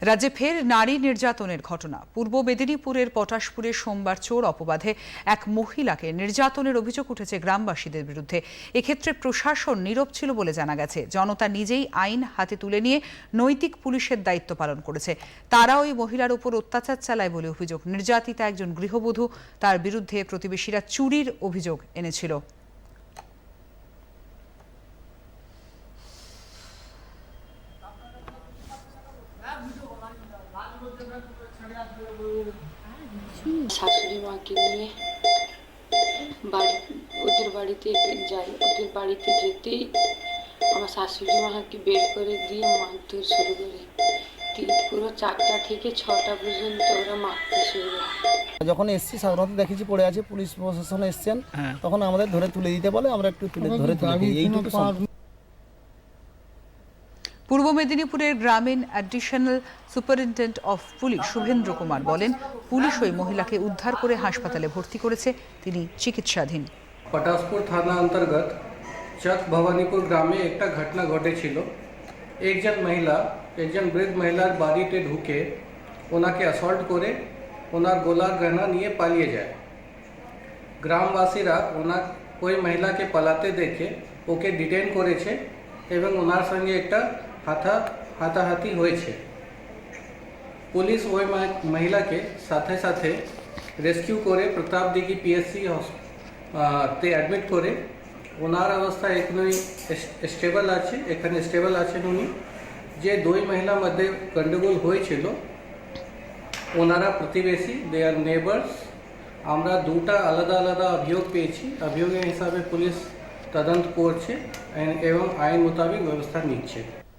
রাজ্যে ফের নারী নির্যাতনের ঘটনা। পূর্ব মেদিনীপুরের পটাশপুরে সোমবার চোর অপবাদে এক মহিলাকে নির্যাতনের অভিযোগ উঠেছে গ্রামবাসীদের বিরুদ্ধে। এক্ষেত্রে প্রশাসন নীরব ছিল বলে জানা গেছে। জনতা নিজেই আইন হাতে তুলে নিয়ে নৈতিক পুলিশের দায়িত্ব পালন করেছে। তারা ওই মহিলার উপর অত্যাচার চালায় বলে অভিযোগ। নির্যাতিতা একজন গৃহবধূ, তার বিরুদ্ধে প্রতিবেশীরা চুরির অভিযোগ এনেছিল। শাশুড়ি মাকে নিয়ে ওদের বাড়িতে যাই। ওদের বাড়িতে যেতেই আমার শাশুড়ি মাকে বের করে দিয়ে মারধর শুরু করে। পুরো 4টা থেকে 6টা পর্যন্ত ওরা মারতে শুরু করে। যখন এসছি সাধারণত দেখেছি পড়ে আছে, পুলিশ প্রশাসন এসছেন, তখন আমাদের ধরে তুলে দিতে বলে, আমরা একটু ধরে তুলে দিই, এইটুকু। পূর্ব মেদিনীপুরের গ্রামীণ additional superintendent of police Shubhendra Kumar বলেন, পুলিশ ওই মহিলাকে উদ্ধার করে হাসপাতালে ভর্তি করেছে। তিনি চিকিৎসাধীন। পটাশপুর থানা অন্তর্গত চক ভবানীপুর গ্রামে একটা ঘটনা ঘটেছিল। একজন বৃদ্ধ মহিলার বাড়িতে ঢুকে ওনাকে অ্যাসল্ট করে ওনার গলার গহনা নিয়ে পালিয়ে যায়। গ্রামবাসীরা ওই মহিলাকে পালাতে দেখে ওকে ডিটেইন করেছে এবং ওনার সঙ্গে একটা হাতাহাতি হয়েছে। পুলিশ ওই মহিলাকে সাথে সাথে রেস্কিউ করে প্রতাপদিঘি পিএসসি তে অ্যাডমিট করে ওনার অবস্থা এখনই স্টেবল আছেন উনি। যে দুই মহিলার মধ্যে গন্ডগোল হয়েছিল ওনারা প্রতিবেশী, দে আর নেবার্স। আমরা দুটা আলাদা আলাদা অভিযোগ পেয়েছি। অভিযোগের হিসাবে পুলিশ তদন্ত করছে এবং আইন মোতাবেক ব্যবস্থা নিচ্ছে।